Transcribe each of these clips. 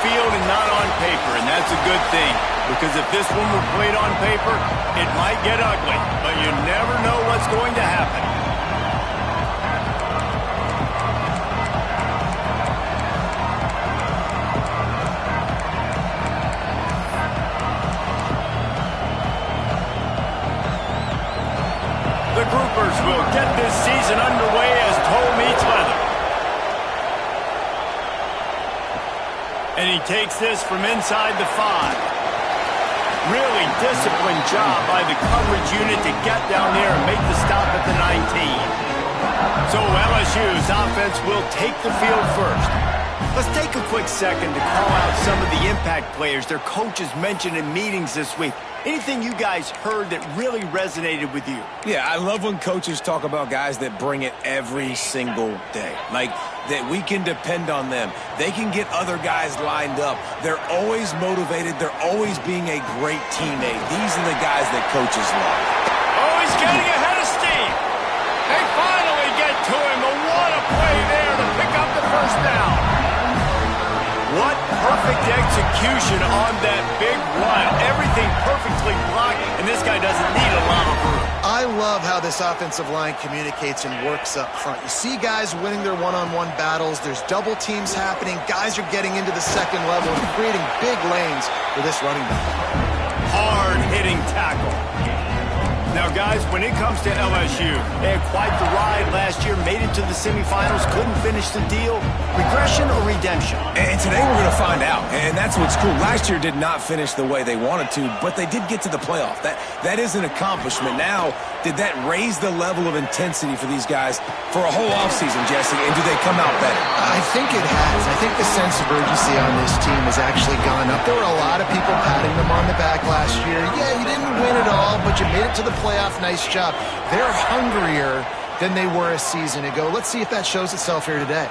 field and not on paper, and that's a good thing. Because if this one were played on paper, it might get ugly, but you never know what's going to happen. The Groupers will get this season underway as toe meets leather. And he takes this from inside the 5. Really disciplined job by the coverage unit to get down there and make the stop at the 19. So LSU's offense will take the field first. Let's take a quick second to call out some of the impact players their coaches mentioned in meetings this week. Anything you guys heard that really resonated with you? Yeah, I love when coaches talk about guys that bring it every single day. Like, that we can depend on them. They can get other guys lined up. They're always motivated. They're always being a great teammate. These are the guys that coaches love. Oh, he's getting ahead of steam. They finally get to him. But what a play there to pick up the first down. What perfect execution on that big run. Everything perfectly blocked, and this guy doesn't need a lot of room. I love how this offensive line communicates and works up front. You see guys winning their one-on-one battles. There's double teams happening. Guys are getting into the second level and creating big lanes for this running back. Hard-hitting tackle. Now, guys, when it comes to LSU, they had quite the ride last year, made it to the semifinals, couldn't finish the deal. Regression or redemption? And today we're going to find out, and that's what's cool. Last year did not finish the way they wanted to, but they did get to the playoff. That is an accomplishment. Now, did that raise the level of intensity for these guys for a whole offseason, Jesse, and do they come out better? I think it has. I think the sense of urgency on this team has actually gone up. There were a lot of people patting them on the back last year. Yeah, you didn't win it all, but you made it to the playoff. Nice job. They're hungrier than they were a season ago. Let's see if that shows itself here today.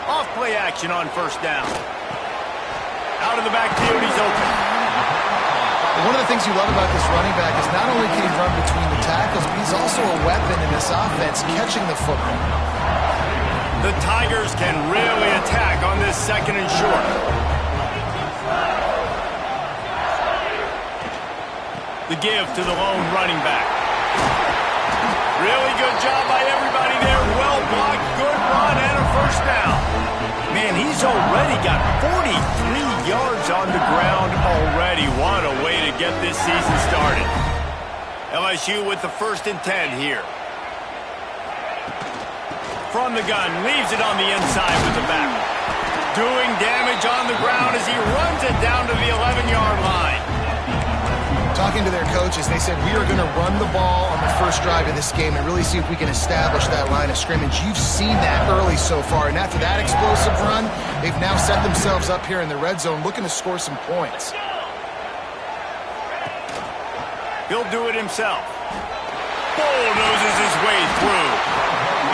Off play action on first down. Out of the backfield, he's open. One of the things you love about this running back is not only can he run between the tackles, but he's also a weapon in this offense, catching the football. The Tigers can really attack on this second and short. The give to the lone running back. Really good job by everybody there. Well blocked, good run, and a first down. Man, he's already got 43 yards on the ground already. What a way to get this season started. LSU with the 1st and 10 here. From the gun, leaves it on the inside with the back. Doing damage on the ground as he runs it down to the 11-yard line. Talking to their coaches, they said, we are going to run the ball on the first drive of this game and really see if we can establish that line of scrimmage. You've seen that early so far, and after that explosive run, they've now set themselves up here in the red zone looking to score some points. He'll do it himself. Bulldozes his way through.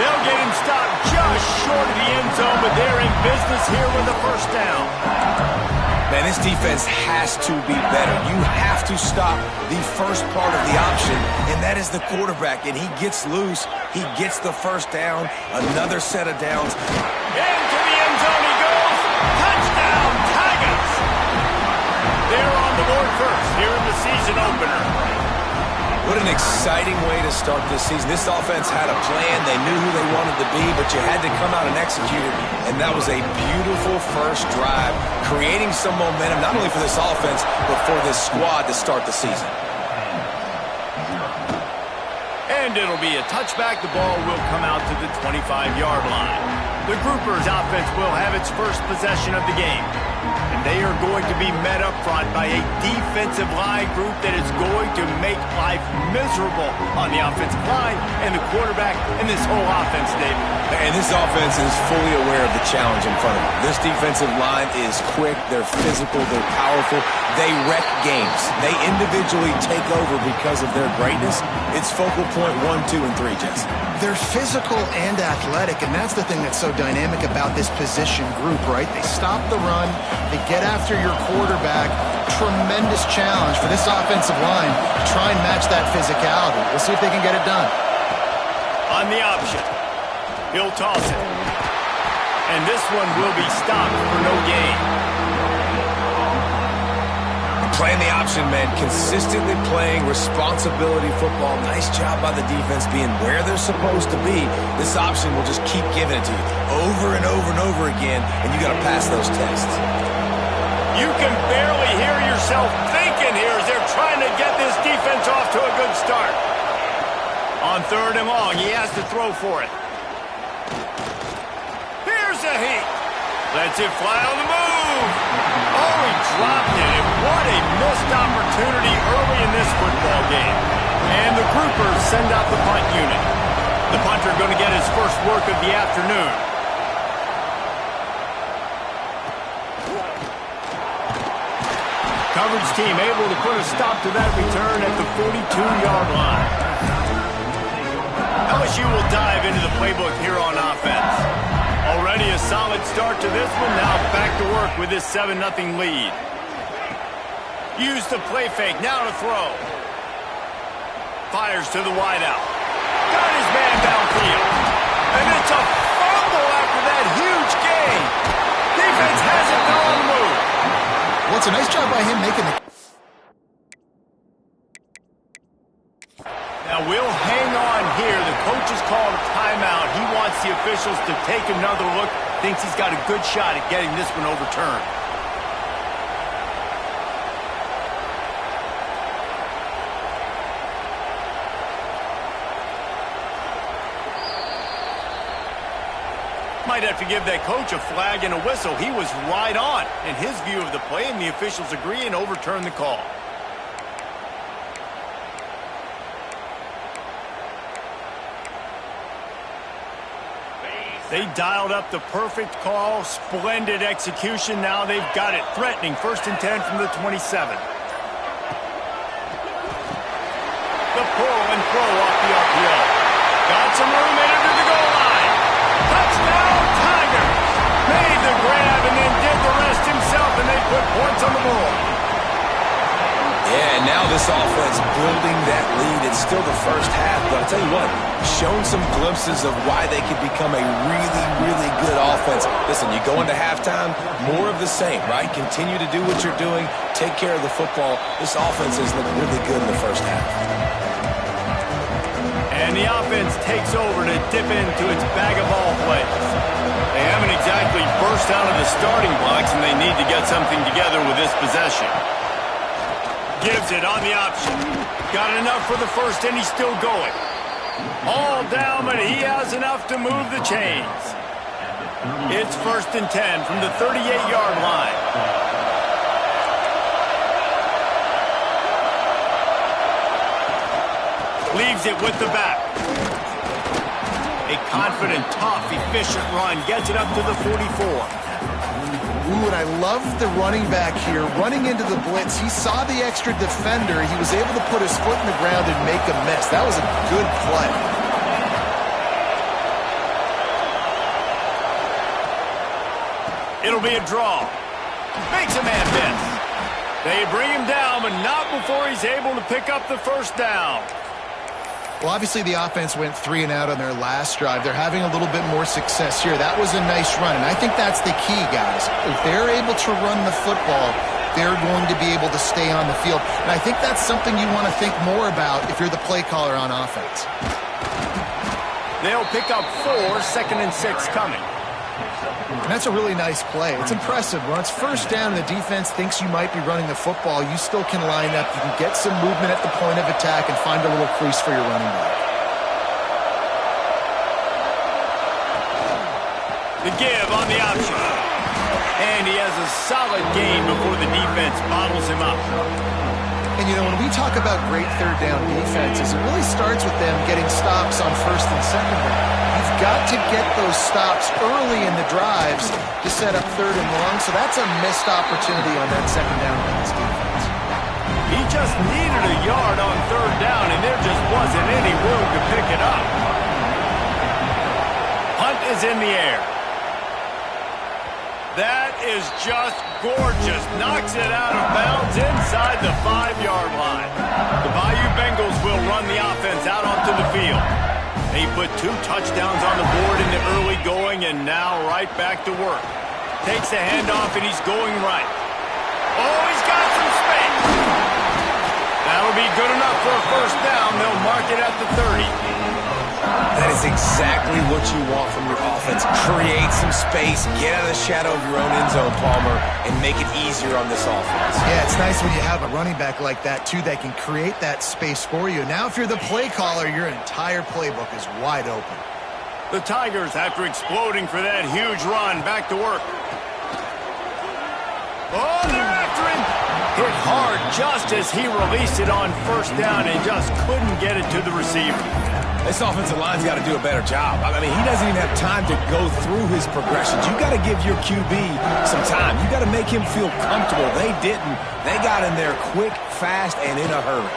They'll get him stopped just short of the end zone, but they're in business here with a first down. Man, this defense has to be better. You have to stop the first part of the option, and that is the quarterback. And he gets loose. He gets the first down. Another set of downs. Into the end zone he goes. Touchdown, Tigers. They're on the board first here in the season opener. What an exciting way to start this season. This offense had a plan. They knew who they wanted to be, but you had to come out and execute it. And that was a beautiful first drive, creating some momentum, not only for this offense, but for this squad to start the season. And it'll be a touchback. The ball will come out to the 25-yard line. The Groupers' offense will have its first possession of the game. And they are going to be met up front by a defensive line group that is going to make life miserable on the offensive line and the quarterback and this whole offense, David. And this offense is fully aware of the challenge in front of them. This defensive line is quick, they're physical, they're powerful, they wreck games. They individually take over because of their greatness. It's focal point 1, 2, and 3, Jesse. They're physical and athletic, and that's the thing that's so dynamic about this position group, right? They stop the run, they get after your quarterback. Tremendous challenge for this offensive line to try and match that physicality. We'll see if they can get it done. On the option, he'll toss it. And this one will be stopped for no gain. Playing the option, man. Consistently playing responsibility football. Nice job by the defense being where they're supposed to be. This option will just keep giving it to you over and over and over again, and you got to pass those tests. You can barely hear yourself thinking here as they're trying to get this defense off to a good start. On 3rd and long, he has to throw for it. Here's a heat. Lets it fly on the move. Oh, he dropped it. And what a missed opportunity early in this football game. And the groupers send out the punt unit. The punter going to get his first work of the afternoon. Coverage team able to put a stop to that return at the 42-yard line. LSU will dive into the playbook here on offense. Already a solid start to this one. Now back to work with this 7-0 lead. Use the play fake. Now to throw. Fires to the wideout. Got his man downfield. And it's a fumble after that huge gain. Defense has it now on the move. Well, it's a nice job by him making the... Now we'll hang on here. The coach has called a timeout. He wants the officials to take another look. Thinks he's got a good shot at getting this one overturned. Might have to give that coach a flag and a whistle. He was right on in his view of the play, and the officials agree and overturn the call. They dialed up the perfect call, splendid execution. Now they've got it threatening 1st and 10 from the 27. The pull and throw off the RPO. Got some room in under the goal line. Touchdown, Tigers! Made the grab and then did the rest himself, and they put points on the board. Yeah, and now this offense building that lead. It's still the first half, but I'll tell you what, shown some glimpses of why they could become a really, really good offense. Listen, you go into halftime, more of the same, right? Continue to do what you're doing, take care of the football. This offense has looked really good in the first half. And the offense takes over to dip into its bag of ball plays. They haven't exactly burst out of the starting blocks, and they need to get something together with this possession. Gives it on the option. Got enough for the first, and he's still going. All down, but he has enough to move the chains. It's 1st and 10 from the 38-yard line. Leaves it with the back. A confident, tough, efficient run. Gets it up to the 44. Ooh, and I love the running back here. Running into the blitz, he saw the extra defender. He was able to put his foot in the ground and make a miss. That was a good play. It'll be a draw. Makes a man miss. They bring him down, but not before he's able to pick up the first down. Well, obviously the offense went 3 and out on their last drive. They're having a little bit more success here. That was a nice run, and I think that's the key, guys. If they're able to run the football, they're going to be able to stay on the field. And I think that's something you want to think more about if you're the play caller on offense. They'll pick up 4, 2nd and 6 coming. And that's a really nice play. It's impressive. When it's first down and the defense thinks you might be running the football, you still can line up. You can get some movement at the point of attack and find a little crease for your running back. The give on the option. And he has a solid gain before the defense bottles him up. And, you know, when we talk about great third down defenses, it really starts with them getting stops on 1st and 2nd down. You've got to get those stops early in the drives to set up 3rd and long, so that's a missed opportunity on that 2nd down by this defense. He just needed a yard on 3rd down, and there just wasn't any room to pick it up. Punt is in the air. That is just gorgeous. Knocks it out of bounds inside the 5-yard line. The Bayou Bengals will run the offense out onto the field. They put 2 touchdowns on the board in the early going. going, and now right back to work. Takes the handoff, and he's going right. Oh, he's got some space. That'll be good enough for a first down. They'll mark it at the 30. That is exactly what you want from your offense. Create some space, get out of the shadow of your own end zone, Palmer, and make it easier on this offense. Yeah, it's nice when you have a running back like that, too, that can create that space for you. Now, if you're the play caller, your entire playbook is wide open. The Tigers, after exploding for that huge run, back to work. Oh, they're after him. Hit hard just as he released it on first down and just couldn't get it to the receiver. This offensive line's got to do a better job. I mean, he doesn't even have time to go through his progressions. You got to give your QB some time. You got to make him feel comfortable. They didn't. They got in there quick, fast, and in a hurry.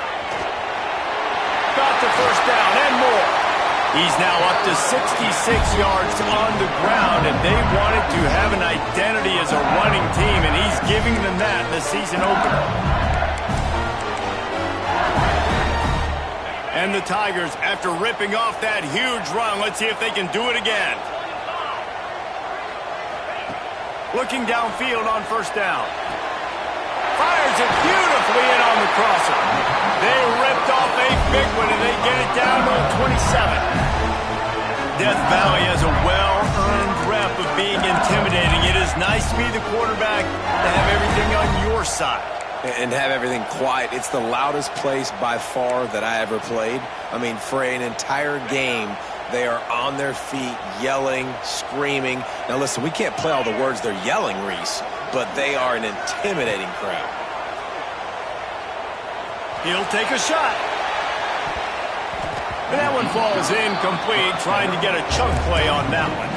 Got the first down and more. He's now up to 66 yards on the ground, and they wanted to have an identity as a running team, and he's giving them that in the season opener. And the Tigers, after ripping off that huge run, let's see if they can do it again. Looking downfield on first down. Fires it beautifully in on the crosser. They ripped off a big one, and they get it down to 27. Death Valley has a well-earned rep of being intimidating. It is nice to be the quarterback, to have everything on your side. And have everything quiet. It's the loudest place by far that I ever played. I mean, for an entire game, they are on their feet, yelling, screaming. Now, listen, we can't play all the words they're yelling, Reese, but they are an intimidating crowd. He'll take a shot. And that one falls incomplete, trying to get a chunk play on that one.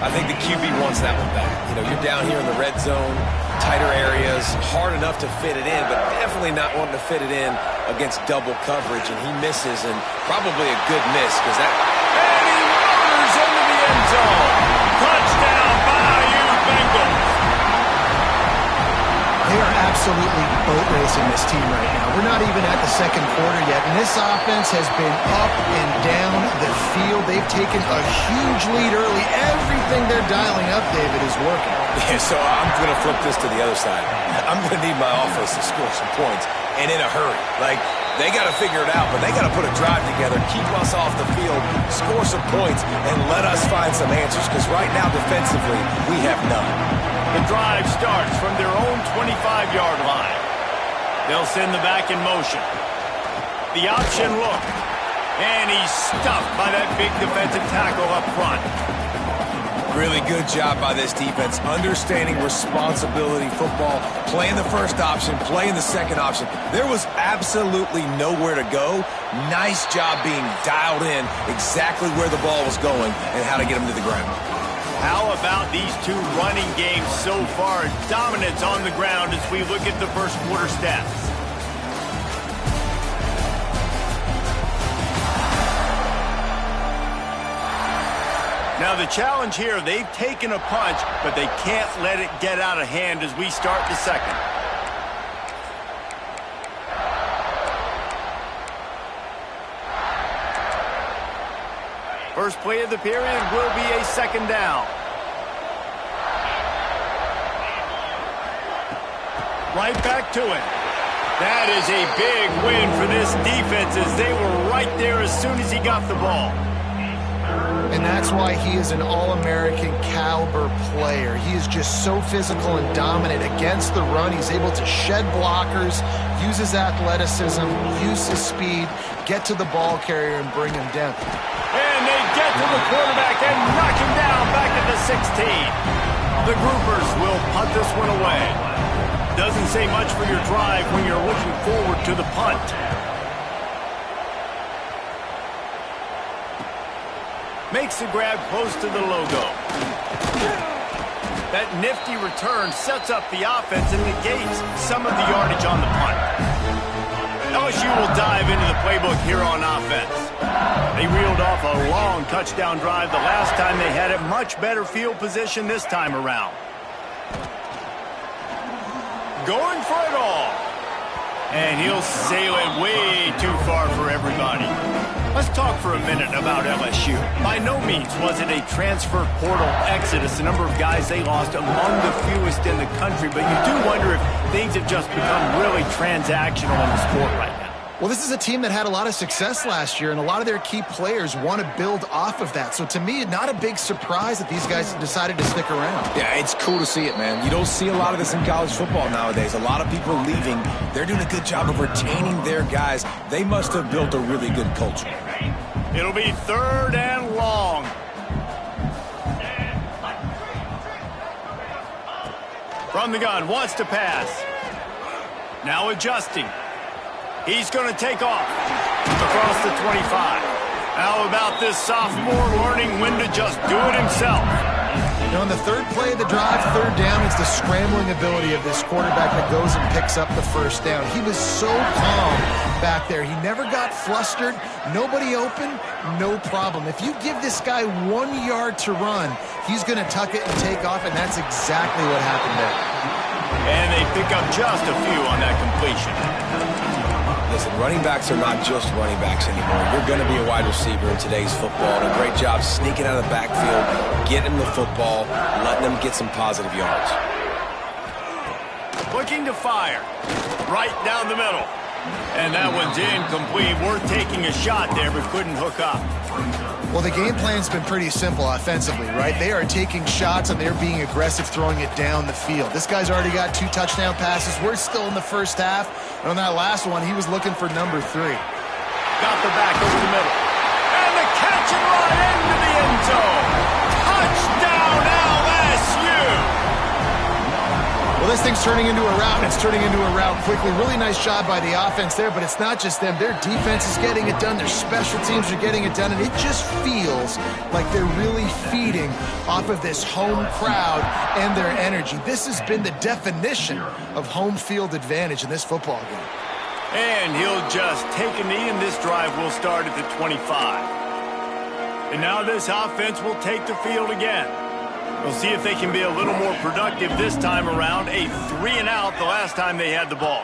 I think the QB wants that one back. You know, you're down here in the red zone, tighter areas, hard enough to fit it in, but definitely not wanting to fit it in against double coverage, and he misses, and probably a good miss, because that... And he motors into the end zone. Touchdown, Bayou Bengals. They are absolutely boat racing this team right now. We're not even at the second quarter yet, and this offense has been up and down the field. They've taken a huge lead early. Everything they're dialing up, David, is working. Yeah, so I'm going to flip this to the other side. I'm going to need my offense to score some points, and in a hurry. Like, they got to figure it out, but they got to put a drive together, keep us off the field, score some points, and let us find some answers, because right now, defensively, we have none. The drive starts from their own 25-yard line. They'll send the back in motion. The option look. And he's stuffed by that big defensive tackle up front. Really good job by this defense, understanding responsibility football, playing the first option, playing the second option. There was absolutely nowhere to go. Nice job being dialed in exactly where the ball was going and how to get him to the ground. How about these two running games so far? Dominance on the ground as we look at the first quarter stats. Now the challenge here, they've taken a punch, but they can't let it get out of hand as we start the second. First play of the period will be a second down. Right back to it. That is a big win for this defense as they were right there as soon as he got the ball. And that's why he is an All-American caliber player. He is just so physical and dominant against the run. He's able to shed blockers, use his athleticism, use his speed, get to the ball carrier and bring him down. And they get to the quarterback and knock him down back at the 16. The Groupers will punt this one away. Doesn't say much for your drive when you're looking forward to the punt. Makes the grab close to the logo. That nifty return sets up the offense and negates some of the yardage on the punt. LSU will dive into the playbook here on offense. They reeled off a long touchdown drive the last time they had it. Much better field position this time around. Going for it all. And he'll sail it way too far for everybody. Let's talk for a minute about LSU. By no means was it a transfer portal exodus, the number of guys they lost among the fewest in the country, but you do wonder if things have just become really transactional in the sport right now. Well, this is a team that had a lot of success last year, and a lot of their key players want to build off of that. So to me, not a big surprise that these guys decided to stick around. Yeah, it's cool to see it, man. You don't see a lot of this in college football nowadays. A lot of people leaving. They're doing a good job of retaining their guys. They must have built a really good culture. It'll be 3rd and long. From the gun, wants to pass. Now adjusting. He's going to take off across the 25. How about this sophomore learning when to just do it himself? You know, on the 3rd play of the drive, 3rd down, it's the scrambling ability of this quarterback that goes and picks up the 1st down. He was so calm back there. He never got flustered. Nobody open, no problem. If you give this guy 1 yard to run, he's going to tuck it and take off, and that's exactly what happened there. And they pick up just a few on that completion. Listen, running backs are not just running backs anymore. You're going to be a wide receiver in today's football. And a great job sneaking out of the backfield, getting the football, letting them get some positive yards. Looking to fire. Right down the middle. And that one's incomplete. Worth taking a shot there, but couldn't hook up. Well, the game plan's been pretty simple offensively, right? They are taking shots, and they're being aggressive, throwing it down the field. This guy's already got 2 touchdown passes. We're still in the first half. And on that last one, he was looking for number 3. Got the back over the middle. And the catch and run into the end zone. Touchdown, LSU! Well, this thing's turning into a rout, and it's turning into a rout quickly. Really nice job by the offense there, but it's not just them. Their defense is getting it done. Their special teams are getting it done, and it just feels like they're really feeding off of this home crowd and their energy. This has been the definition of home field advantage in this football game. And he'll just take a knee, and this drive will start at the 25. And now this offense will take the field again. We'll see if they can be a little more productive this time around. A 3 and out the last time they had the ball.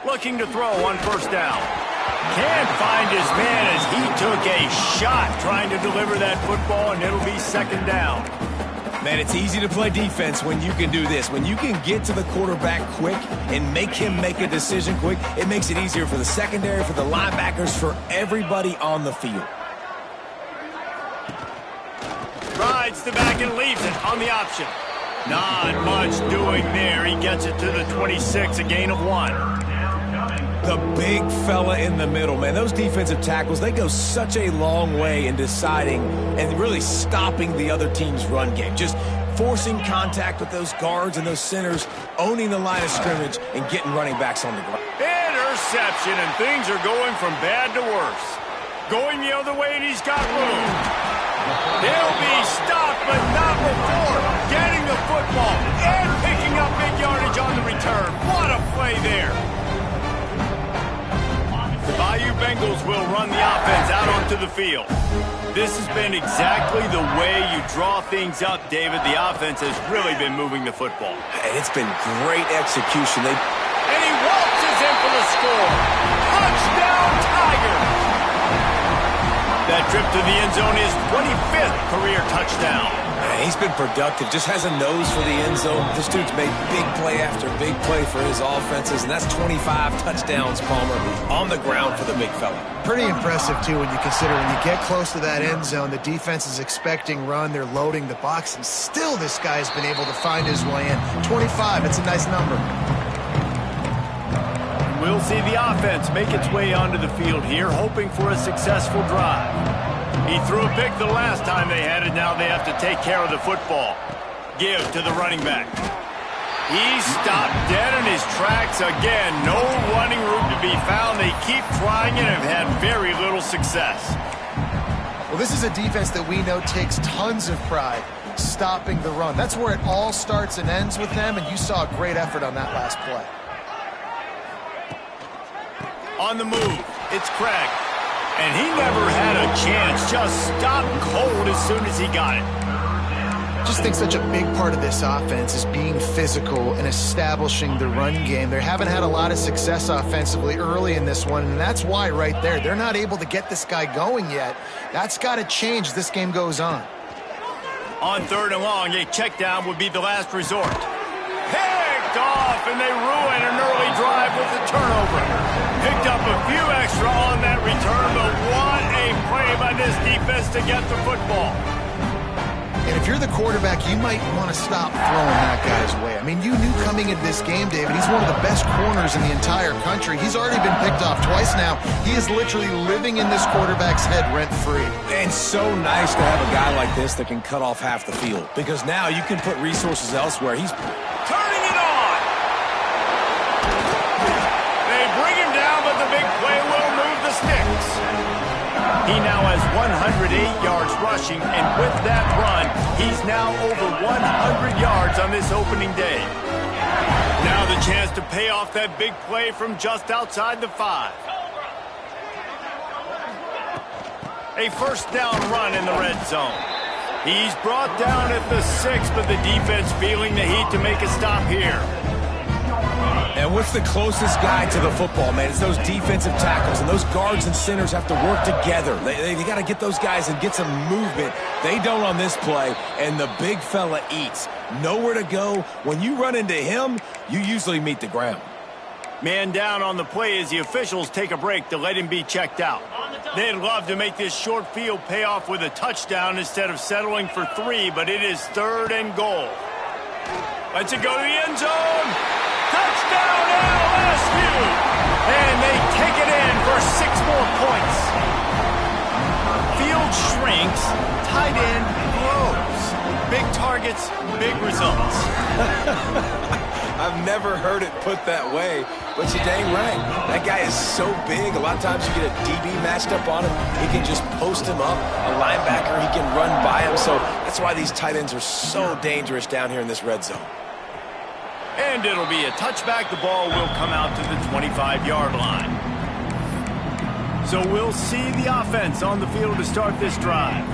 Looking to throw on 1st down. Can't find his man as he took a shot trying to deliver that football, and it'll be 2nd down. Man, it's easy to play defense when you can do this. When you can get to the quarterback quick and make him make a decision quick, it makes it easier for the secondary, for the linebackers, for everybody on the field. Rides the back and leaves it on the option. Not much doing there. He gets it to the 26, a gain of 1. The big fella in the middle, man. Those defensive tackles, they go such a long way in deciding and really stopping the other team's run game. Just forcing contact with those guards and those centers, owning the line of scrimmage, and getting running backs on the ground. Interception, and things are going from bad to worse. Going the other way, and he's got room. He'll be stopped, but not before getting the football and picking up big yardage on the return. What a play there. The Bayou Bengals will run the offense out onto the field. This has been exactly the way you draw things up, David. The offense has really been moving the football. And it's been great execution. And he waltzes in for the score. Touchdown, Tigers! That trip to the end zone is 25th career touchdown. Man, he's been productive, just has a nose for the end zone. This dude's made big play after big play for his offenses, and that's 25 touchdowns, Palmer, on the ground for the big fella. Pretty impressive, too, when you consider when you get close to that end zone, the defense is expecting run, they're loading the box, and still this guy has been able to find his way in. 25, it's a nice number. We'll see the offense make its way onto the field here, hoping for a successful drive. He threw a pick the last time they had it. Now they have to take care of the football. Give to the running back. He stopped dead in his tracks again. No running room to be found. They keep trying and have had very little success. Well, this is a defense that we know takes tons of pride stopping the run. That's where it all starts and ends with them, and you saw a great effort on that last play. On the move, it's Craig. And he never had a chance. Just stopped cold as soon as he got it. just think such a big part of this offense is being physical and establishing the run game. They haven't had a lot of success offensively early in this one, and that's why right there, they're not able to get this guy going yet. That's got to change as this game goes on. On 3rd and long, a check down would be the last resort. Picked off, and they ruin an early drive with the turnover. Picked up a few extra on that return, but what a play by this defense to get the football. And if you're the quarterback, you might want to stop throwing that guy's way. I mean, you knew coming into this game, David, he's one of the best corners in the entire country. He's already been picked off twice now. He is literally living in this quarterback's head rent-free. And so nice to have a guy like this that can cut off half the field, because now you can put resources elsewhere. He's turning it on. They bring him down, but the big play will move the sticks. He now has 108 yards rushing, and with that run, he's now over 100 yards on this opening day. Now the chance to pay off that big play from just outside the 5. A first down run in the red zone. He's brought down at the 6, but the defense feeling the heat to make a stop here. And what's the closest guy to the football, man? It's those defensive tackles, and those guards and centers have to work together. They got to get those guys and get some movement. They don't on this play, and the big fella eats. Nowhere to go. When you run into him, you usually meet the ground. Man down on the play as the officials take a break to let him be checked out. They'd love to make this short field pay off with a touchdown instead of settling for 3, but it is 3rd and goal. Let's it go to the end zone. Touchdown, LSU! And they take it in for 6 more points. Field shrinks, tight end grows. Big targets, big results. I've never heard it put that way, but you're dang right. That guy is so big. A lot of times you get a DB matched up on him. He can just post him up. A linebacker, he can run by him. So that's why these tight ends are so dangerous down here in this red zone. And it'll be a touchback. The ball will come out to the 25-yard line. So we'll see the offense on the field to start this drive.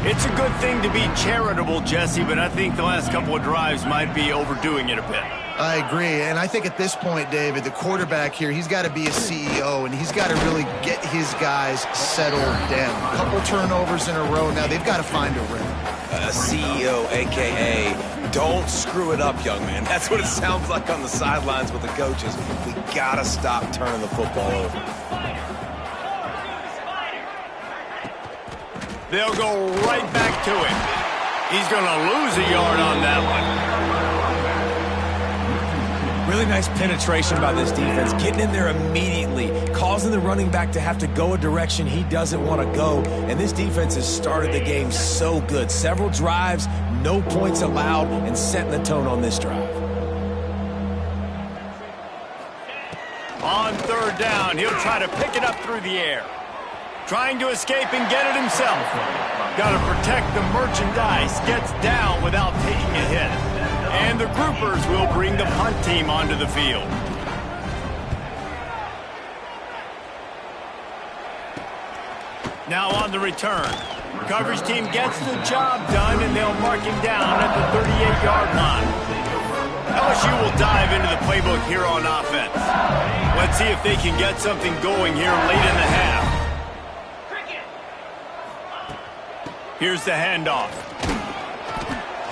It's a good thing to be charitable, Jesse, but I think the last couple of drives might be overdoing it a bit. I agree, and I think at this point, David, the quarterback here, he's got to be a CEO, and he's got to really get his guys settled down. A couple turnovers in a row. Now they've got to find a rhythm. A CEO, a.k.a. don't screw it up, young man. That's what it sounds like on the sidelines with the coaches. We got to stop turning the football over. They'll go right back to him. He's going to lose a yard on that one. Really nice penetration by this defense, getting in there immediately, causing the running back to have to go a direction he doesn't want to go. And this defense has started the game so good. Several drives, no points allowed, and setting the tone on this drive. On 3rd down, he'll try to pick it up through the air. Trying to escape and get it himself. Got to protect the merchandise. Gets down without taking a hit. And the groupers will bring the punt team onto the field. Now on the return. Coverage team gets the job done, and they'll mark him down at the 38-yard line. LSU will dive into the playbook here on offense. Let's see if they can get something going here late in the half. Here's the handoff.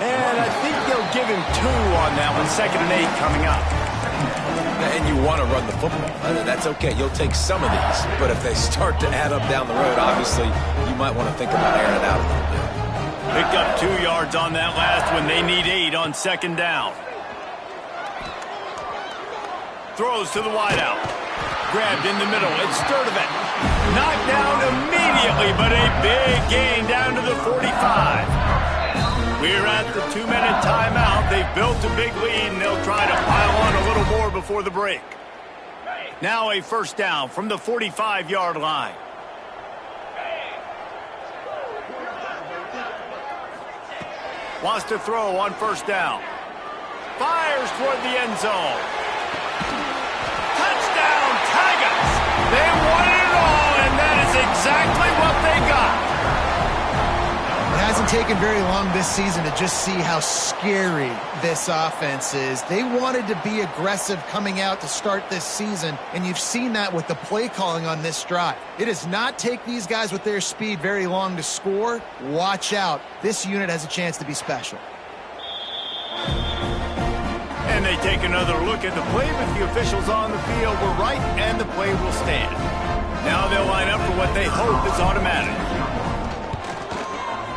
And I think they'll give him 2 on that one. 2nd and 8 coming up. And you want to run the football. That's okay. You'll take some of these. But if they start to add up down the road, obviously, you might want to think about airing it out a little bit. Picked up 2 yards on that last one. They need 8 on 2nd down. Throws to the wideout. Grabbed in the middle. It's Sturdivant. Knocked down immediately, but a big gain down to the 45. We're at the 2-minute timeout. They've built a big lead, and they'll try to pile on a little more before the break. Now a first down from the 45-yard line. Wants to throw on first down. Fires toward the end zone. Touchdown, Tigers! They wanted it all, and that is exactly what they got. It hasn't taken very long this season to just see how scary this offense is. They wanted to be aggressive coming out to start this season, and you've seen that with the play calling on this drive. It does not take these guys with their speed very long to score. Watch out. This unit has a chance to be special. And they take another look at the play, but the officials on the field were right, and the play will stand. Now they'll line up for what they hope is automatic.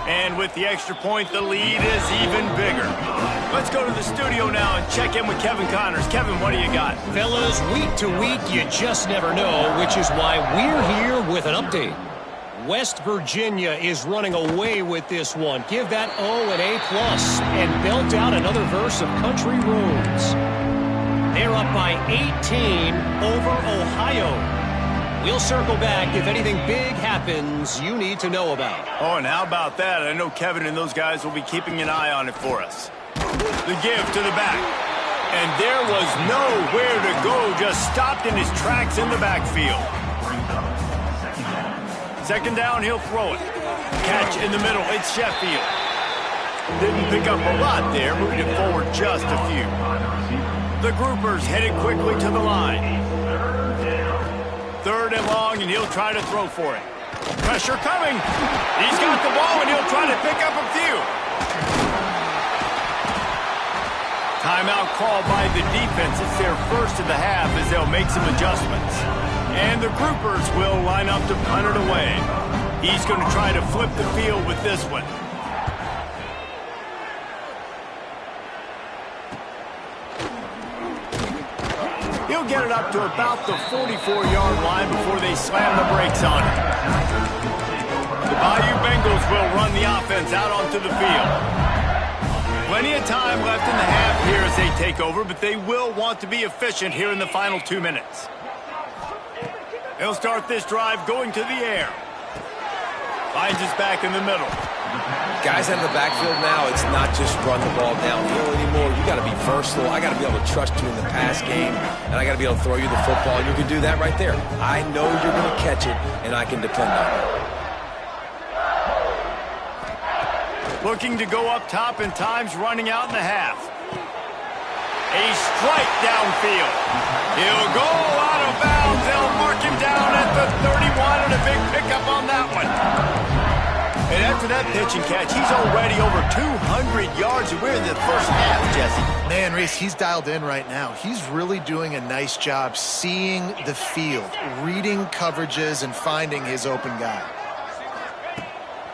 And with the extra point, the lead is even bigger. Let's go to the studio now and check in with Kevin Connors. Kevin, what do you got? Fellas, week to week, you just never know, which is why we're here with an update. West Virginia is running away with this one. Give that O an A+, and belt out another verse of Country Roads. They're up by 18 over Ohio. We'll circle back if anything big happens you need to know about. Oh, and how about that? I know Kevin and those guys will be keeping an eye on it for us. The give to the back. And there was nowhere to go, just stopped in his tracks in the backfield. Second down, he'll throw it. Catch in the middle, it's Sheffield. Didn't pick up a lot there, moving it forward just a few. The groupers headed quickly to the line. Third and long, and he'll try to throw for it. Pressure coming. He's got the ball, and he'll try to pick up a few. Timeout called by the defense. It's their first of the half as they'll make some adjustments. And the groupers will line up to punt it away. He's going to try to flip the field with this one. He'll get it up to about the 44-yard line before they slam the brakes on it. The Bayou Bengals will run the offense out onto the field. Plenty of time left in the half here as they take over, but they will want to be efficient here in the final 2 minutes. They'll start this drive going to the air. Finds us back in the middle. Guys out of the backfield now, it's not just run the ball downhill anymore. You got to be versatile. I got to be able to trust you in the pass game, and I got to be able to throw you the football. And you can do that right there. I know you're going to catch it, and I can depend on it. Looking to go up top, and time's running out in the half. A strike downfield. He'll go out of bounds. They'll mark him down at the 31, and a big pickup on that one. And after that pitch and catch, he's already over 200 yards, and we're in the first half, Jesse. Man, Reese, he's dialed in right now. He's really doing a nice job seeing the field, reading coverages, and finding his open guy.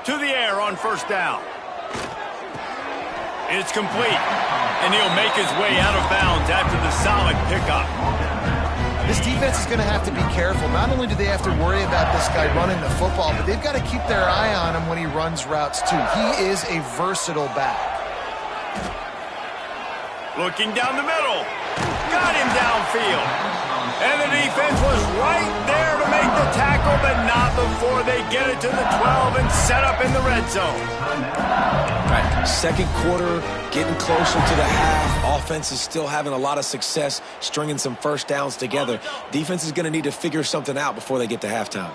To the air on first down. It's complete, and he'll make his way out of bounds after the solid pickup. This defense is going to have to be careful. Not only do they have to worry about this guy running the football, but they've got to keep their eye on him when he runs routes too. He is a versatile back. Looking down the middle. Got him downfield. And the defense was right there to make the tackle, but not before they get it to the 12 and set up in the red zone. All right, second quarter, getting closer to the half. Offense is still having a lot of success stringing some first downs together. Defense is going to need to figure something out before they get to halftime.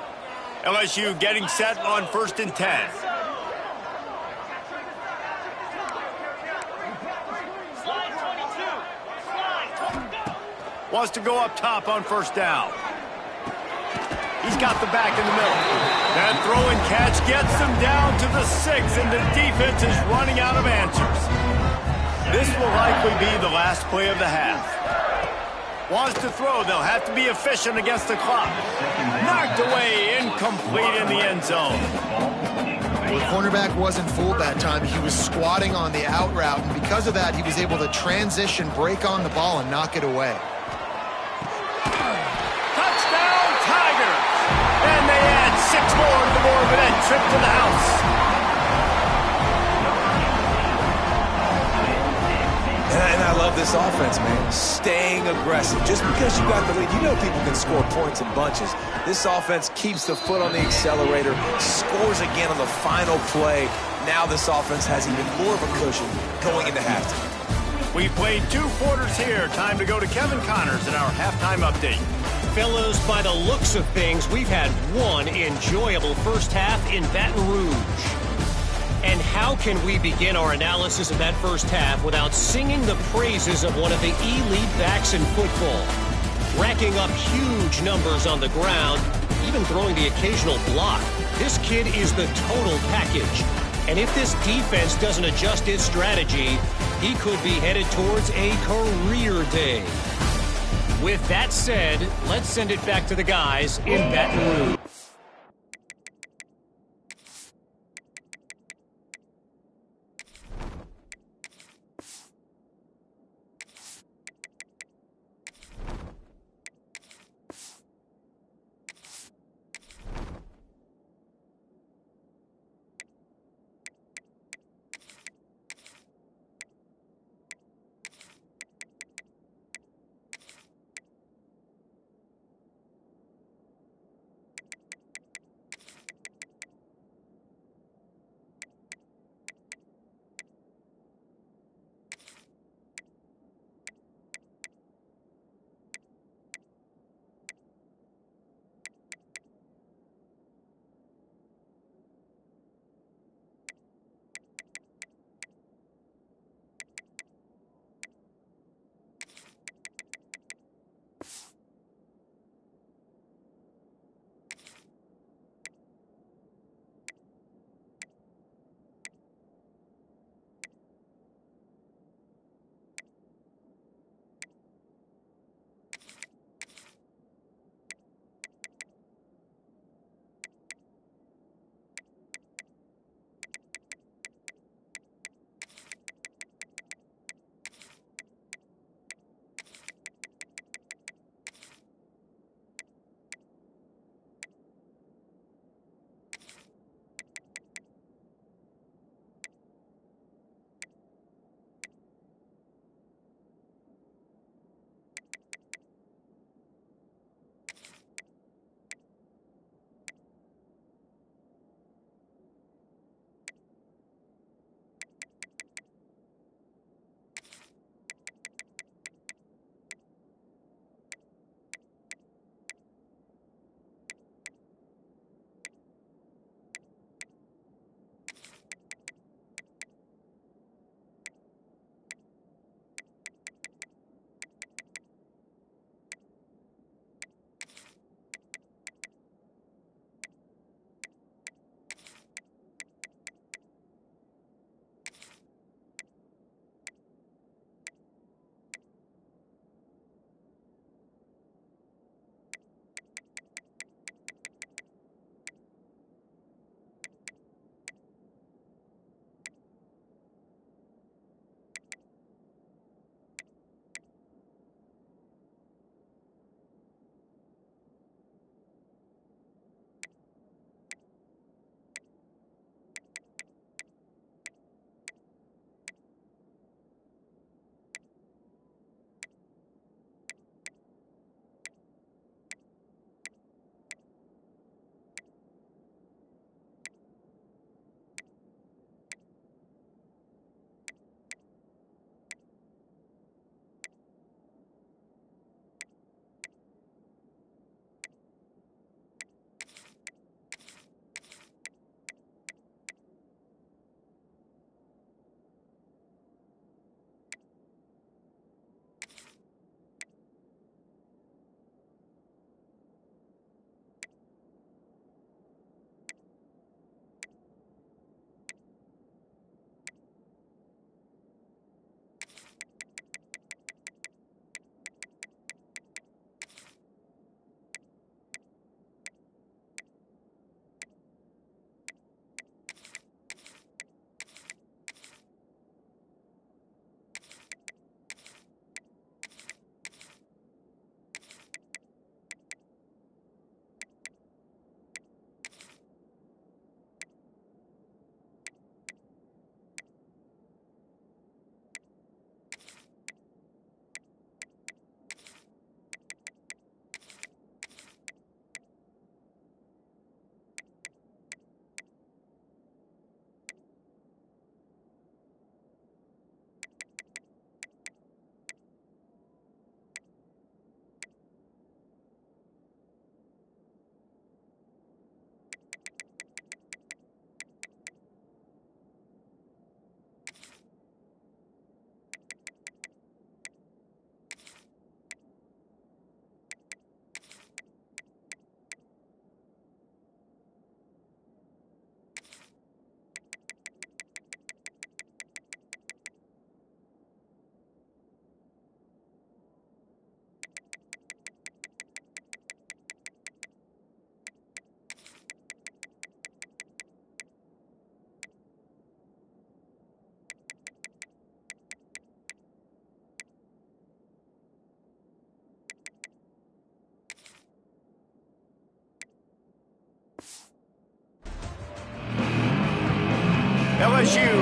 LSU getting set on 1st and 10. Wants to go up top on first down. He's got the back in the middle. That throw and catch gets them down to the 6, and the defense is running out of answers. This will likely be the last play of the half. Wants to throw. They'll have to be efficient against the clock. Knocked away, incomplete in the end zone. Well, the cornerback wasn't fooled that time. He was squatting on the out route, and because of that, he was able to transition, break on the ball, and knock it away. Touchdown, Tigers! And they add 6 more to the board with that trip to the house. And I love this offense, man. Staying aggressive. Just because you got the lead, you know people can score points in bunches. This offense keeps the foot on the accelerator, scores again on the final play. Now this offense has even more of a cushion going into halftime. We've played 2 quarters here. Time to go to Kevin Connors in our halftime update. Fellas, by the looks of things, we've had one enjoyable first half in Baton Rouge. And how can we begin our analysis of that first half without singing the praises of one of the elite backs in football? Racking up huge numbers on the ground, even throwing the occasional block. This kid is the total package. And if this defense doesn't adjust its strategy, he could be headed towards a career day. With that said, let's send it back to the guys in Baton Rouge.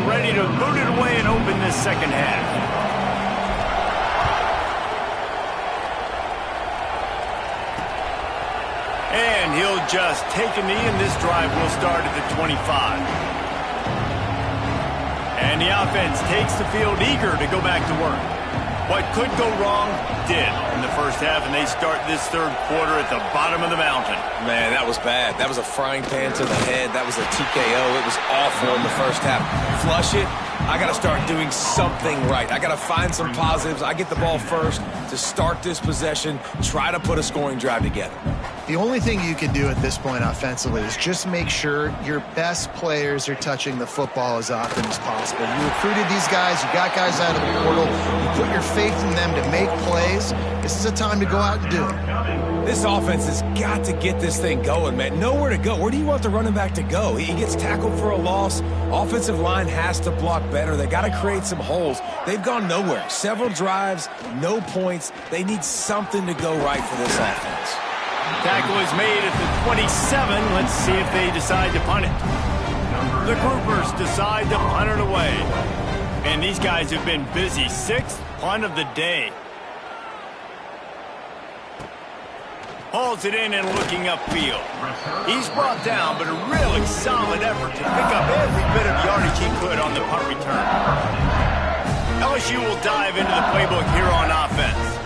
ready to boot it away and open this second half. And he'll just take a knee, and this drive will start at the 25. And the offense takes the field eager to go back to work. What could go wrong did in the first half, and they start this third quarter at the bottom of the mountain. Man, that was bad. That was a frying pan to the head. That was a TKO. It was awful in the first half. Flush it. I got to start doing something right. I got to find some positives. I get the ball first to start this possession, try to put a scoring drive together. The only thing you can do at this point offensively is just make sure your best players are touching the football as often as possible. You recruited these guys. You got guys out of the portal. You put your faith in them to make plays. This is a time to go out and do it. This offense has got to get this thing going, man. Nowhere to go. Where do you want the running back to go? He gets tackled for a loss. Offensive line has to block better. They got to create some holes. They've gone nowhere. Several drives, no points. They need something to go right for this offense. Tackle is made at the 27. Let's see if they decide to punt it. The Groupers decide to punt it away. And these guys have been busy. 6th punt of the day. Hauls it in and looking upfield. He's brought down, but a really solid effort to pick up every bit of yardage he could on the punt return. LSU will dive into the playbook here on offense.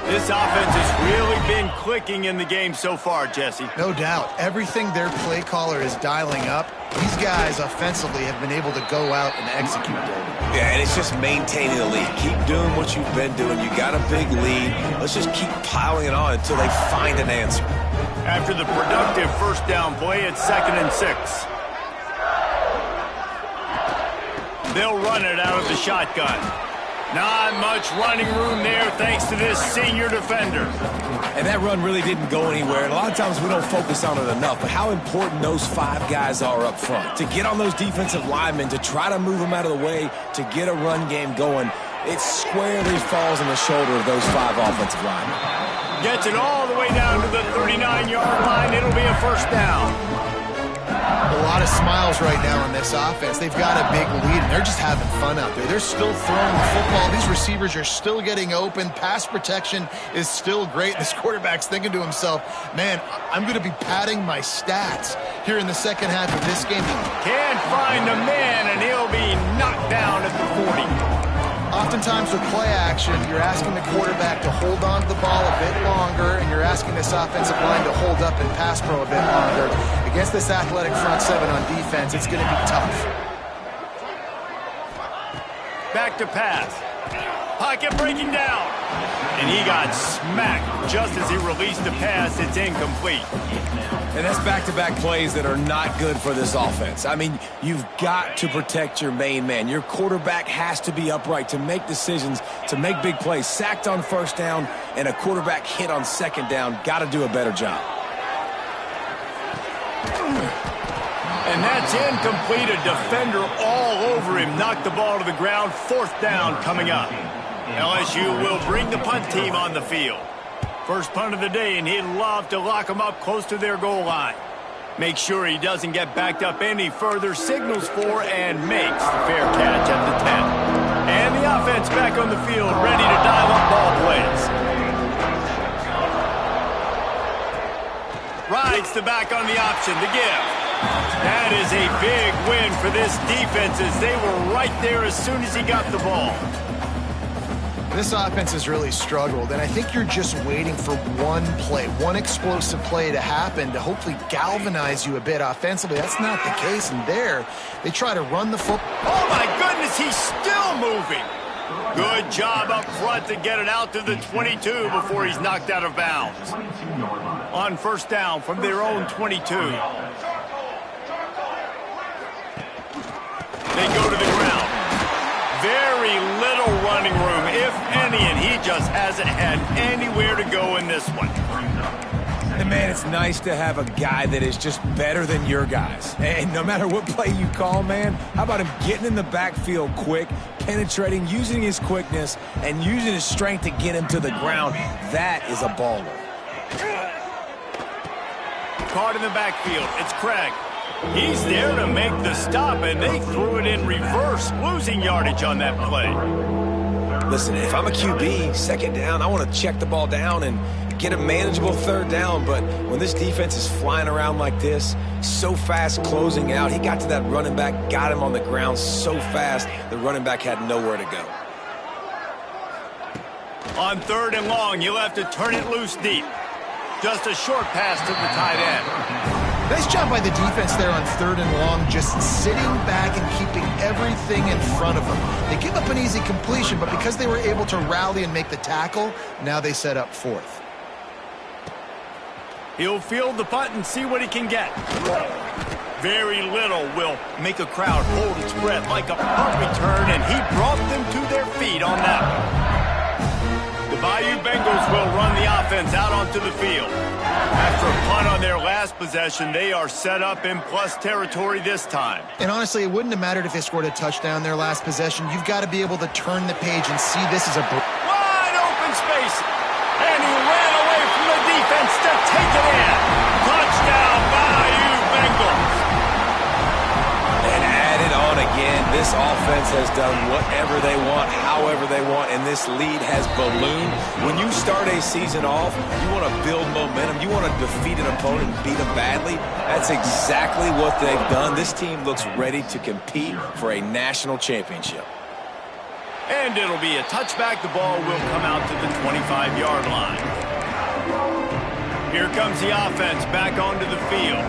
This offense has really been clicking in the game so far, Jesse. No doubt. Everything their play caller is dialing up, these guys offensively have been able to go out and execute. Yeah, and it's just maintaining the lead. Keep doing what you've been doing. You got a big lead. Let's just keep piling it on until they find an answer. After the productive first down play, it's 2nd and 6. They'll run it out of the shotgun. Not much running room there thanks to this senior defender. And that run really didn't go anywhere. And a lot of times we don't focus on it enough, but how important those 5 guys are up front. To get on those defensive linemen, to try to move them out of the way, to get a run game going, it squarely falls on the shoulder of those 5 offensive linemen. Gets it all the way down to the 39-yard line. It'll be a first down. A lot of smiles right now on this offense. They've got a big lead, and they're just having fun out there. They're still throwing the football. These receivers are still getting open. Pass protection is still great. This quarterback's thinking to himself, man, I'm going to be padding my stats here in the second half of this game. Can't find a man, and he'll be knocked down at the 40. Oftentimes with play action, you're asking the quarterback to hold on to the ball a bit longer, and you're asking this offensive line to hold up and pass pro a bit longer. Against this athletic front 7 on defense, it's going to be tough. Back to pass. Pocket breaking down. And he got smacked just as he released the pass. It's incomplete. And that's back-to-back plays that are not good for this offense. I mean, you've got to protect your main man. Your quarterback has to be upright to make decisions, to make big plays. Sacked on first down and a quarterback hit on second down. Got to do a better job. And that's incomplete. A defender all over him. Knocked the ball to the ground. 4th down coming up. LSU will bring the punt team on the field. First punt of the day, and he'd love to lock them up close to their goal line. Make sure he doesn't get backed up any further, signals for and makes the fair catch at the 10. And the offense back on the field, ready to dial up ball plays. Rides the back on the option, the give. That is a big win for this defense as they were right there as soon as he got the ball. This offense has really struggled, and I think you're just waiting for one play, one explosive play to happen to hopefully galvanize you a bit offensively. That's not the case, and there, they try to run the football. Oh, my goodness, he's still moving. Good job up front to get it out to the 22 before he's knocked out of bounds. On first down from their own 22. They go to the ground. Very little running room, if any, and he just hasn't had anywhere to go in this one. And, man, it's nice to have a guy that is just better than your guys. And no matter what play you call, man, how about him getting in the backfield quick, penetrating, using his quickness, and using his strength to get him to the ground. That is a baller. Caught in the backfield. It's Craig. He's there to make the stop, and they threw it in reverse, losing yardage on that play. Listen, if I'm a QB, second down, I want to check the ball down and get a manageable third down. But when this defense is flying around like this, so fast closing out, he got to that running back, got him on the ground so fast, the running back had nowhere to go. On 3rd and long, you'll have to turn it loose deep. Just a short pass to the tight end. Nice job by the defense there on 3rd and long, just sitting back and keeping everything in front of them. They give up an easy completion, but because they were able to rally and make the tackle, now they set up 4th. He'll field the punt and see what he can get. Very little will make a crowd hold its breath like a punt return, and he brought them to their feet on that one. The Bayou Bengals will run the offense out onto the field. After a punt on their last possession, they are set up in plus territory this time. And honestly, it wouldn't have mattered if they scored a touchdown their last possession. You've got to be able to turn the page and see this as a wide open space. And he ran away from the defense to take it in. Touchdown, Bayou Bengals. And add it on again. This offense has done whatever they want, however they want, and this lead has ballooned. When you start a season off, you want to build momentum. You want to defeat an opponent and beat them badly. That's exactly what they've done. This team looks ready to compete for a national championship. And it'll be a touchback. The ball will come out to the 25-yard line. Here comes the offense back onto the field.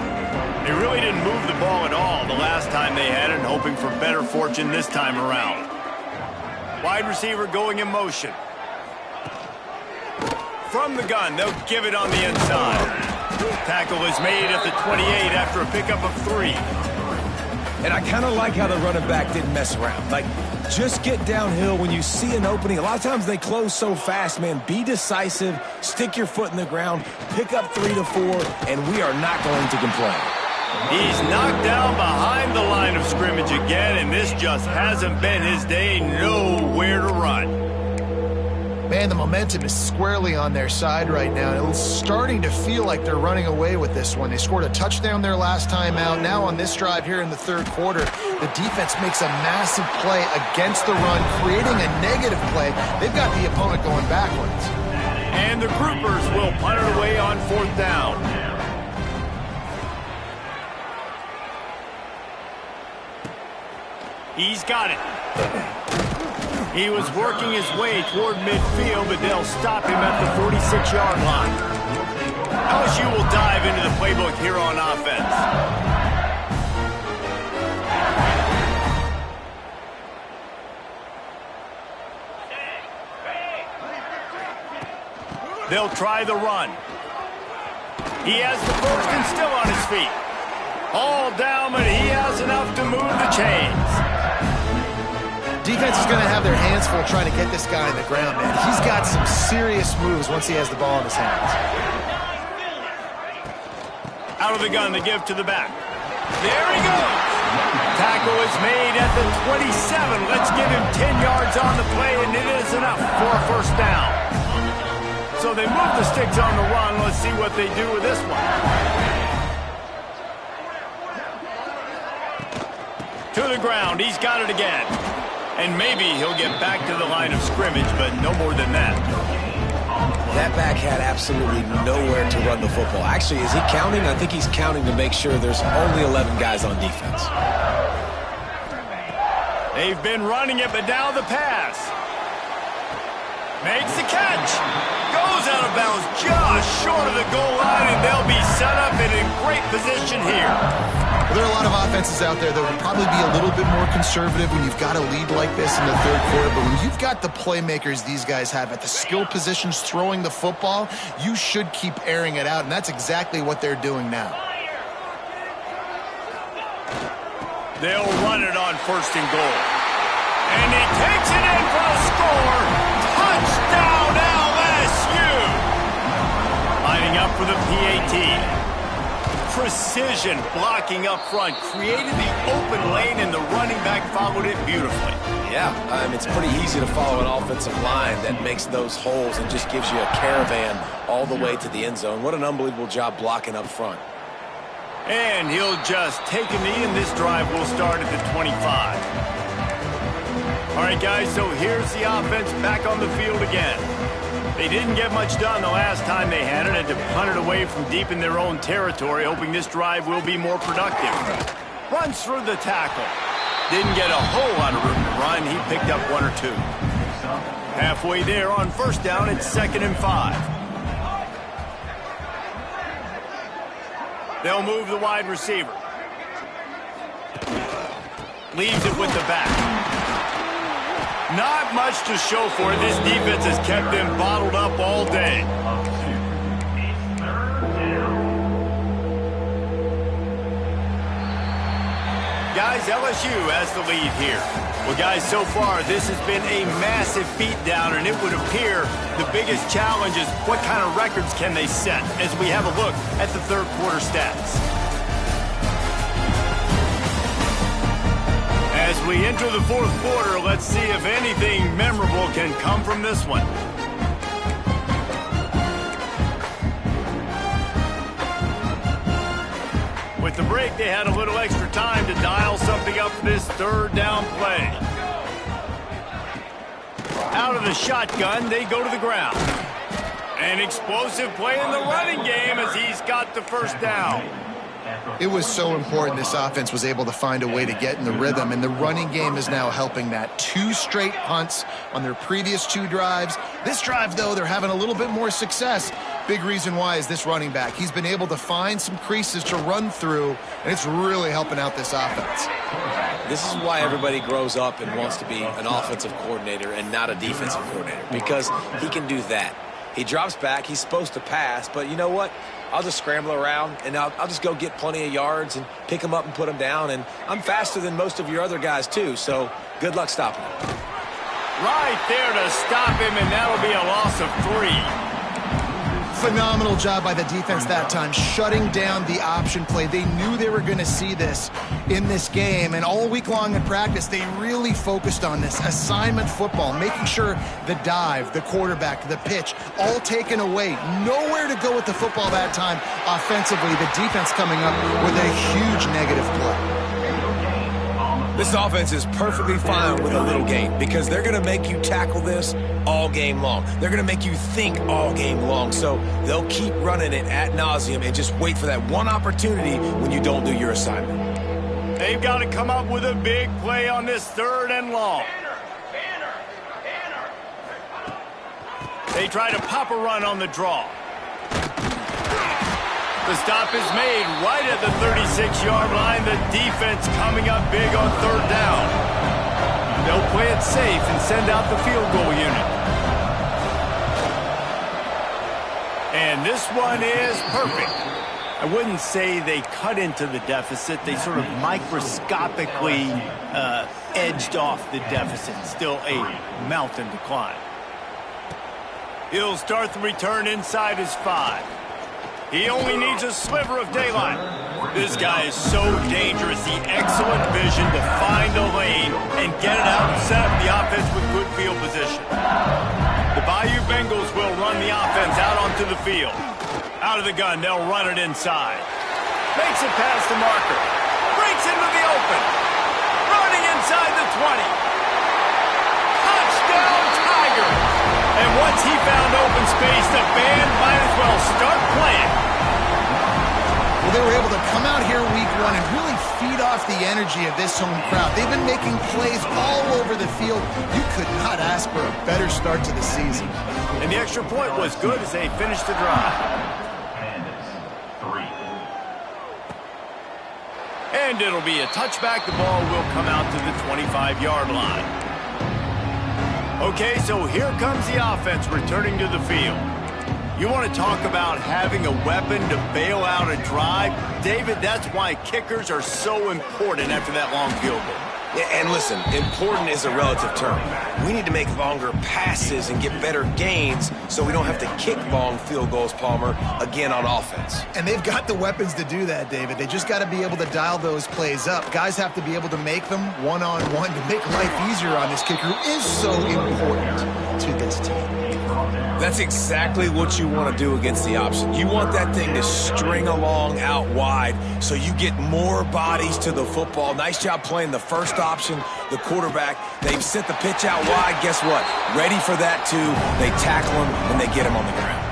They really didn't move the ball at all the last time they had it, hoping for better fortune this time around. Wide receiver going in motion. From the gun, they'll give it on the inside. Tackle is made at the 28 after a pickup of 3. And I kind of like how the running back didn't mess around. Like, just get downhill when you see an opening. A lot of times they close so fast, man. Be decisive, stick your foot in the ground, pick up 3 to 4, and we are not going to complain. He's knocked down behind the line of scrimmage again, and this just hasn't been his day. Nowhere to run. Man, the momentum is squarely on their side right now. It's starting to feel like they're running away with this one. They scored a touchdown their last time out. Now on this drive here in the 3rd quarter, the defense makes a massive play against the run, creating a negative play. They've got the opponent going backwards. And the groupers will punt it away on 4th down. He's got it. He was working his way toward midfield, but they'll stop him at the 46-yard line. LSU will dive into the playbook here on offense. They'll try the run. He has the first and still on his feet. All down, but he has enough to move the chains. Defense is going to have their hands full trying to get this guy on the ground, man. He's got some serious moves once he has the ball in his hands. Out of the gun, they give to the back. There he goes. Tackle is made at the 27. Let's give him 10 yards on the play, and it is enough for a first down. So they move the sticks on the run. Let's see what they do with this one. To the ground. He's got it again. And maybe he'll get back to the line of scrimmage, but no more than that. That back had absolutely nowhere to run the football. Actually, is he counting? I think he's counting to make sure there's only 11 guys on defense. They've been running it, but now the pass. Makes the catch. Goes out of bounds just short of the goal line, and they'll be set up in a great position here. Well, there are a lot of offenses out there that would probably be a little bit more conservative when you've got a lead like this in the 3rd quarter. But when you've got the playmakers these guys have at the skill positions throwing the football, you should keep airing it out, and that's exactly what they're doing now. They'll run it on 1st and goal. And he takes it in for the score. Touchdown, LSU! Lining up for the PAT. Precision blocking up front, created the open lane, and the running back followed it beautifully. Yeah, it's pretty easy to follow an offensive line that makes those holes and just gives you a caravan all the way to the end zone. What an unbelievable job blocking up front. And he'll just take a knee, and this drive will start at the 25. All right, guys, so here's the offense back on the field again. They didn't get much done the last time they had it. Had to punt it away from deep in their own territory, hoping this drive will be more productive. Runs through the tackle. Didn't get a whole lot of room to run. He picked up 1 or 2. Halfway there on first down, it's 2nd and 5. They'll move the wide receiver. Leaves it with the back. Not much to show for it. This defense has kept them bottled up all day. Guys, LSU has the lead here. Well, guys, so far, this has been a massive beatdown, and it would appear the biggest challenge is what kind of records can they set as we have a look at the third quarter stats. As we enter the fourth quarter, let's see if anything memorable can come from this one. With the break, they had a little extra time to dial something up for this third down play. Out of the shotgun, they go to the ground. An explosive play in the running game as he's got the first down. It was so important this offense was able to find a way to get in the rhythm, and the running game is now helping that. 2 straight punts on their previous 2 drives. This drive, though, they're having a little bit more success. Big reason why is this running back. He's been able to find some creases to run through, and it's really helping out this offense. This is why everybody grows up and wants to be an offensive coordinator and not a defensive coordinator, because he can do that. He drops back. He's supposed to pass, but you know what? I'll just scramble around, and I'll just go get plenty of yards and pick them up and put them down. And I'm faster than most of your other guys, too, so good luck stopping him. Right there to stop him, and that'll be a loss of 3. Phenomenal job by the defense that time, shutting down the option play. They knew they were going to see this in this game, and all week long in practice, they really focused on this assignment football, making sure the dive, the quarterback, the pitch, all taken away. Nowhere to go with the football that time offensively. The defense coming up with a huge negative play. This offense is perfectly fine with a little game because they're going to make you tackle this all game long. They're going to make you think all game long. So they'll keep running it ad nauseum and just wait for that one opportunity when you don't do your assignment. They've got to come up with a big play on this 3rd and long. They try to pop a run on the draw. The stop is made right at the 36-yard line. The defense coming up big on 3rd down. They'll play it safe and send out the field goal unit. And this one is perfect. I wouldn't say they cut into the deficit. They sort of microscopically edged off the deficit. Still a mountain to climb. He'll start the return inside his 5. He only needs a sliver of daylight. This guy is so dangerous. The excellent vision to find a lane and get it out and set up the offense with good field position. The Bayou Bengals will run the offense out onto the field. Out of the gun, they'll run it inside. Makes it past the marker. Breaks into the open. Running inside the 20. Touchdown, Tigers! And once he found open space, the band might as well start playing. Well, they were able to come out here week 1 and really feed off the energy of this home crowd. They've been making plays all over the field. You could not ask for a better start to the season. And the extra point was good as they finished the drive. And it'll be a touchback. The ball will come out to the 25-yard line. Okay, so here comes the offense returning to the field. You want to talk about having a weapon to bail out a drive? David, that's why kickers are so important after that long field goal. Yeah, and listen, important is a relative term. We need to make longer passes and get better gains so we don't have to kick long field goals, Palmer, again on offense. And they've got the weapons to do that, David. They just got to be able to dial those plays up. Guys have to be able to make them one-on-one to make life easier on this kicker who is so important to this team. That's exactly what you want to do against the option. You want that thing to string along out wide so you get more bodies to the football. Nice job playing the first option, the quarterback. They've sent the pitch out wide. Guess what? Ready for that, too. They tackle him, and they get him on the ground.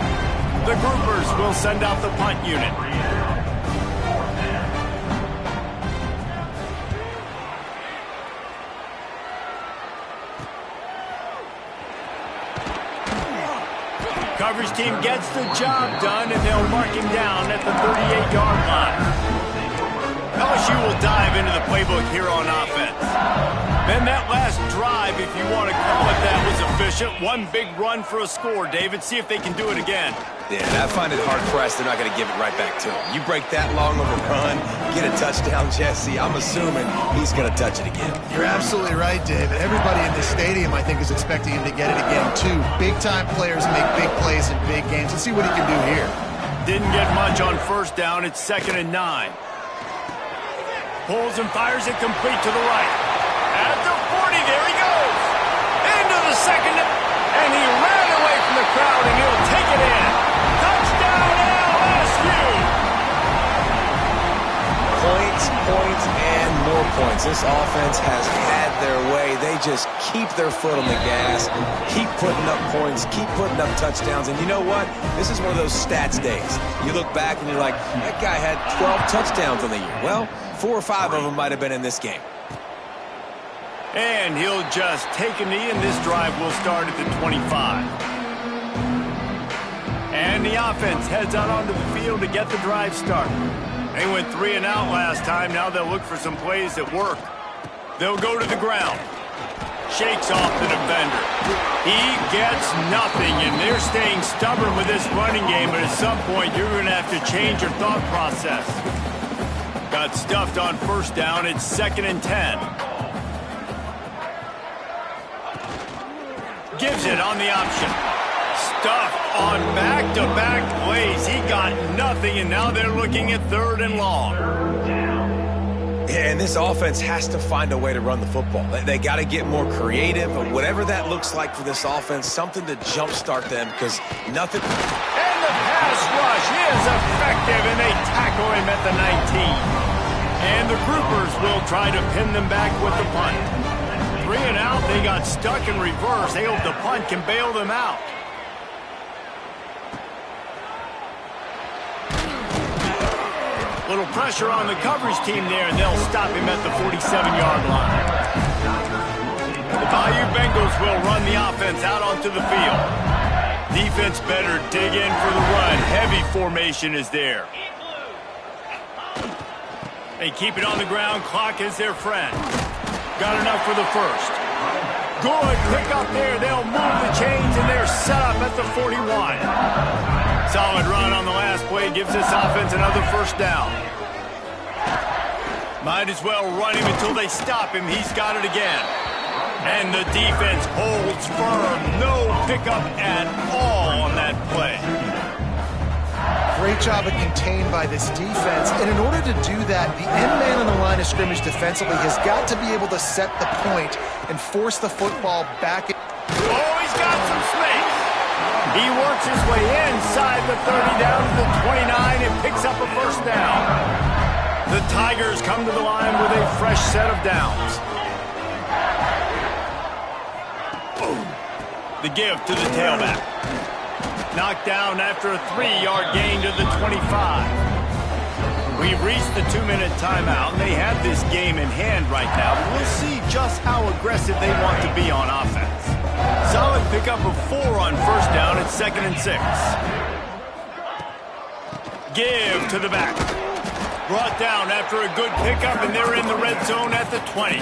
The groupers will send out the punt unit. Coverage team gets the job done, and they'll mark him down at the 38-yard line. LSU will dive into the playbook here on offense. Then that last drive, if you want to call it that, was efficient. One big run for a score, David. See if they can do it again. Yeah, I find it hard-pressed they're not going to give it right back to him. You break that long of a run, get a touchdown, Jesse, I'm assuming he's going to touch it again. You're absolutely right, David. Everybody in this stadium, I think, is expecting him to get it again, too. Big-time players make big plays in big games. Let's see what he can do here. Didn't get much on first down. It's 2nd and 9. Pulls and fires it complete to the right. At the 40, there he goes. Into the second, and he ran away from the crowd, and he'll take it in. Touchdown, LSU! Points, and more points. This offense has had their way. They just keep their foot on the gas, keep putting up points, keep putting up touchdowns. And you know what? This is one of those stats days. You look back and you're like, that guy had 12 touchdowns on the year. Well, 4 or 5 of them might have been in this game. And he'll just take a knee, and this drive will start at the 25. And the offense heads out onto the field to get the drive started. They went 3 and out last time. Now they'll look for some plays that work. They'll go to the ground. Shakes off the defender. He gets nothing, and they're staying stubborn with this running game, but at some point you're going to have to change your thought process. Got stuffed on first down. It's 2nd and 10. Gives it on the option. Stuffed on back-to-back plays. He got nothing, and now they're looking at 3rd and long. Yeah, and this offense has to find a way to run the football. They got to get more creative, whatever that looks like for this offense, something to jumpstart them, because nothing. And the pass rush is effective, and they tackle him at the 19. And the groupers will try to pin them back with the punt. 3 and out, they got stuck in reverse. They hope the punt can bail them out. Little pressure on the coverage team there, and they'll stop him at the 47-yard line. The Bayou Bengals will run the offense out onto the field. Defense better dig in for the run. Heavy formation is there. They keep it on the ground. Clock is their friend. Got enough for the first. Good pick up there. They'll move the chains, and they're set up at the 41. Solid run on the last play. Gives this offense another first down. Might as well run him until they stop him. He's got it again. And the defense holds firm. No pickup at all on that play. Great job of contained by this defense. And in order to do that, the end man on the line of scrimmage defensively has got to be able to set the point and force the football back. Oh, he's got some space. He works his way inside the 30 down to the 29 and picks up a first down. The Tigers come to the line with a fresh set of downs. The give to the tailback. Knocked down after a 3-yard gain to the 25. We've reached the 2-minute timeout, and they have this game in hand right now. But we'll see just how aggressive they want to be on offense. Solid pickup of 4 on first down at 2nd and 6. Give to the back. Brought down after a good pickup, and they're in the red zone at the 20.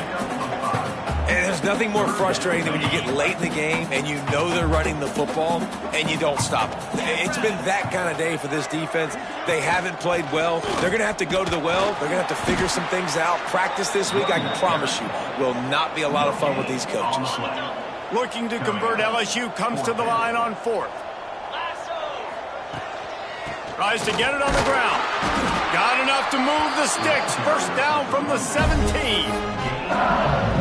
And there's nothing more frustrating than when you get late in the game and you know they're running the football and you don't stop them. It's been that kind of day for this defense. They haven't played well. They're going to have to go to the well. They're going to have to figure some things out. Practice this week, I can promise you, will not be a lot of fun with these coaches. Looking to convert, LSU comes to the line on 4th. Tries to get it on the ground. Got enough to move the sticks. First down from the 17.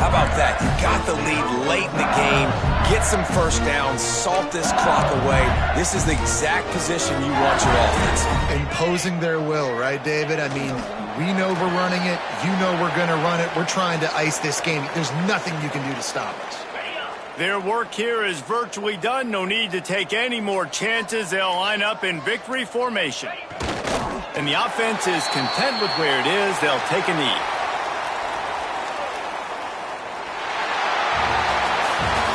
How about that? You got the lead late in the game. Get some first downs. Salt this clock away. This is the exact position you want your offense. Imposing their will, right, David? I mean, we know we're running it. You know we're going to run it. We're trying to ice this game. There's nothing you can do to stop us. Their work here is virtually done. No need to take any more chances. They'll line up in victory formation. And the offense is content with where it is. They'll take a knee.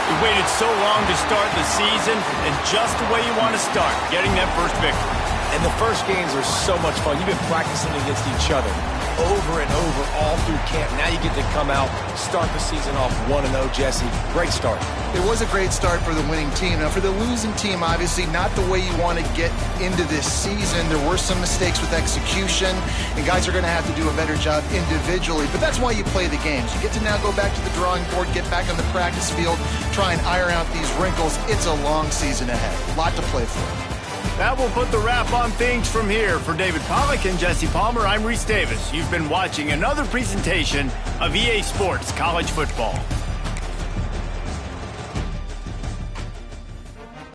We waited so long to start the season, and just the way you want to start, getting that first victory. And the first games are so much fun. You've been practicing against each other over and over all through camp. Now you get to come out, start the season off 1-0, Jesse. Great start. It was a great start for the winning team. Now, for the losing team, obviously not the way you want to get into this season. There were some mistakes with execution, and guys are going to have to do a better job individually. But that's why you play the games. You get to now go back to the drawing board, get back on the practice field, try and iron out these wrinkles. It's a long season ahead. A lot to play for. That will put the wrap on things from here. For David Pollack and Jesse Palmer, I'm Reese Davis. You've been watching another presentation of EA Sports College Football.